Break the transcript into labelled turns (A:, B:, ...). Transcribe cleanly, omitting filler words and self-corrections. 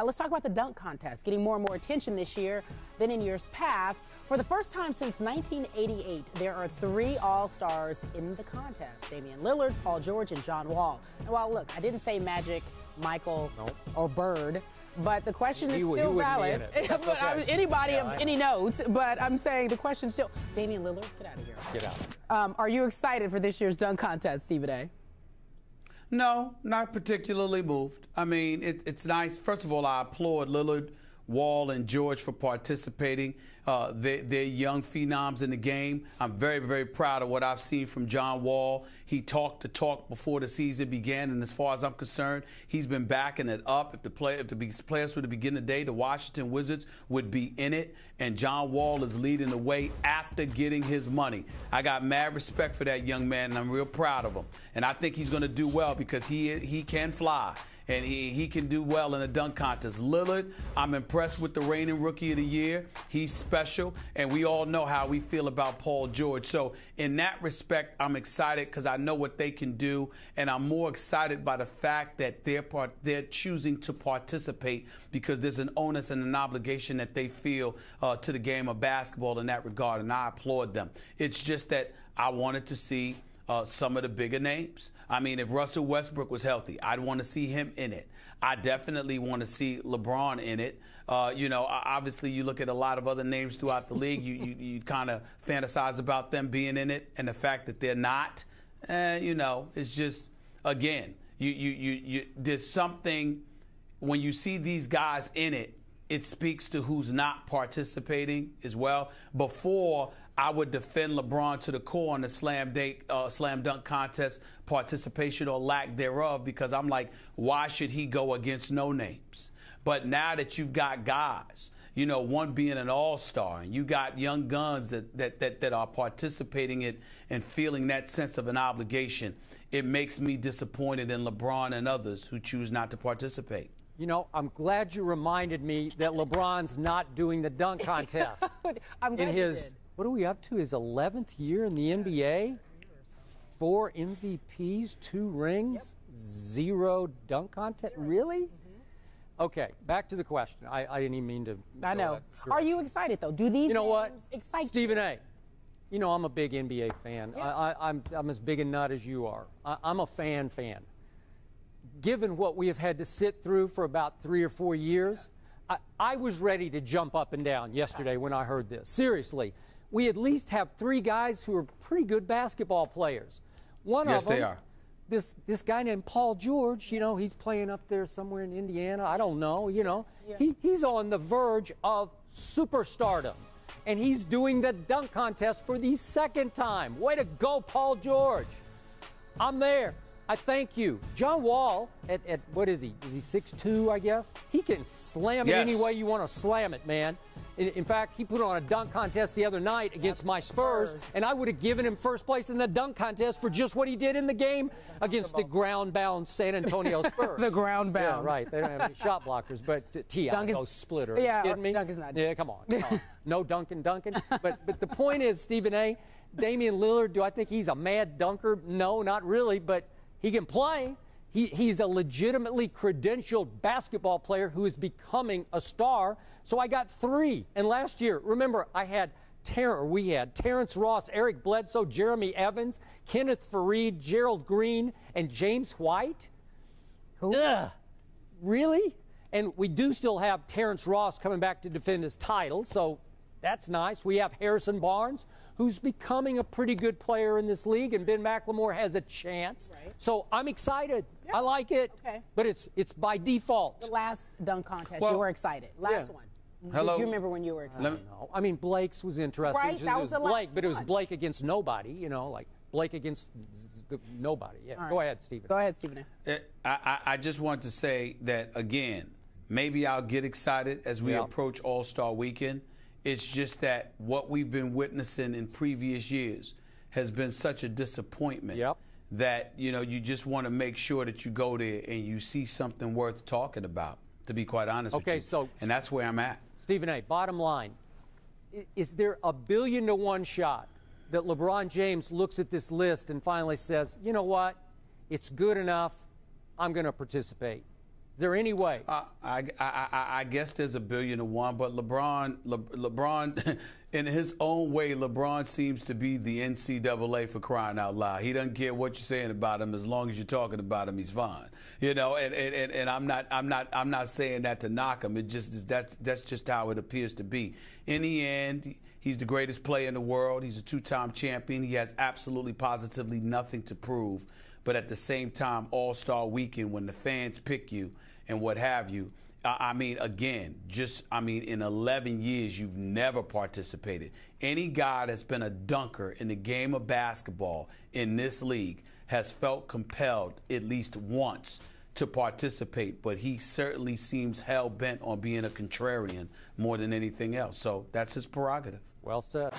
A: Let's talk about the dunk contest, getting more and more attention this year than in years past. For the first time since 1988, there are 3 All-Stars in the contest: Damian Lillard, Paul George, and John Wall. And while, look, I didn't say Magic, Michael, or Bird, but the question is still valid. Okay. Anybody of any note, but I'm saying the question still. Damian Lillard, get out of here.
B: Get out.
A: Are you excited for this year's dunk contest, Stephen A?
C: No, not particularly moved. I mean, it's nice. First of all, I applaud Lillard, Wall, and George for participating. They're young phenoms in the game. I'm very, very proud of what I've seen from John Wall. He talked the talk before the season began, and as far as I'm concerned, he's been backing it up. If the players were to begin the day, the Washington Wizards would be in it, and John Wall is leading the way after getting his money. I got mad respect for that young man, and I'm real proud of him. And I think he's going to do well because he can fly. And he can do well in a dunk contest. Lillard, I'm impressed with the reigning Rookie of the Year. He's special, and we all know how we feel about Paul George. So in that respect, I'm excited because I know what they can do, and I'm more excited by the fact that they're choosing to participate because there's an onus and an obligation that they feel to the game of basketball in that regard, and I applaud them. It's just that I wanted to see some of the bigger names. I mean, if Russell Westbrook was healthy, I'd want to see him in it. I definitely want to see LeBron in it. Obviously, you look at a lot of other names throughout the league, you kind of fantasize about them being in it, and the fact that they're not, it's just, again, there's something, when you see these guys in it, it speaks to who's not participating as well. Before, I would defend LeBron to the core on the slam dunk contest participation or lack thereof, because I'm like, why should he go against no names? But now that you've got guys, one being an all-star, and you got young guns that are participating in and feeling that sense of an obligation, it makes me disappointed in LeBron and others who choose not to participate.
B: I'm glad you reminded me that LeBron's not doing the dunk contest.
A: I'm glad you did.
B: What are we up to? His 11th year in the NBA? 4 MVPs, 2 rings, 0 dunk contest. Really? Okay, back to the question. I didn't even mean to.
A: I know. Are you excited, though? Do these names excite you?
B: Stephen A., I'm a big NBA fan. Yeah. I'm as big a nut as you are. I'm a fan. Given what we have had to sit through for about 3 or 4 years, I was ready to jump up and down yesterday when I heard this. Seriously. We at least have 3 guys who are pretty good basketball players. One of them,
C: they are.
B: This guy named Paul George, he's playing up there somewhere in Indiana. I don't know, He's on the verge of superstardom. And he's doing the dunk contest for the 2nd time. Way to go, Paul George. I'm there. I thank you. John Wall, at what is he? Is he 6'2", I guess? He can slam it any way you want to slam it, man. In fact, he put on a dunk contest the other night against my Spurs, and I would have given him first place in the dunk contest for just what he did in the game against the ground-bound San Antonio Spurs.
A: The ground-bound.
B: Yeah, right. They don't have any shot blockers, but T.I. splitter.
A: Yeah,
B: kidding me?
A: Dunk is not.
B: Yeah, come on. No Duncan. But the point is, Stephen A., Damian Lillard, do I think he's a mad dunker? No, not really, but he can play. He's a legitimately credentialed basketball player who is becoming a star. So I got 3. And last year, remember, we had Terrence Ross, Eric Bledsoe, Jeremy Evans, Kenneth Faried, Gerald Green, and James White.
A: Who?
B: Ugh. Really? And we do still have Terrence Ross coming back to defend his title, so that's nice. We have Harrison Barnes, who's becoming a pretty good player in this league, and Ben McLemore has a chance.
A: Right.
B: So I'm excited. Yeah. I like it.
A: Okay.
B: But it's by default.
A: The last dunk contest, you were excited. Last one.
C: Hello.
A: Do you remember when you were excited?
B: No. I mean, Blake's was interesting.
A: Right, that was the
B: Blake,
A: last
B: but it was
A: one.
B: Blake against nobody, like Blake against nobody. Yeah.
A: Right.
B: Go ahead, Stephen.
A: Go ahead, Stephen.
C: I just want to say that, again, maybe I'll get excited as we approach All-Star Weekend. It's just that what we've been witnessing in previous years has been such a disappointment that, you just want to make sure that you go there and you see something worth talking about, to be quite honest with you. And that's where I'm at.
B: Stephen A., bottom line, is there a 1,000,000,000 to 1 shot that LeBron James looks at this list and finally says, you know what, it's good enough, I'm going to participate? Is there any way?
C: I guess there's a billion to one, but LeBron, in his own way, LeBron seems to be the NCAA for crying out loud. He doesn't care what you're saying about him as long as you're talking about him. He's fine, you know. And I'm not saying that to knock him. It just that's just how it appears to be. In the end, he's the greatest player in the world. He's a two-time champion. He has absolutely, positively nothing to prove. But at the same time, All-Star Weekend, when the fans pick you and what have you, I mean, again, in 11 years, you've never participated. Any guy that's been a dunker in the game of basketball in this league has felt compelled at least once to participate, but he certainly seems hell-bent on being a contrarian more than anything else. So that's his prerogative.
B: Well said.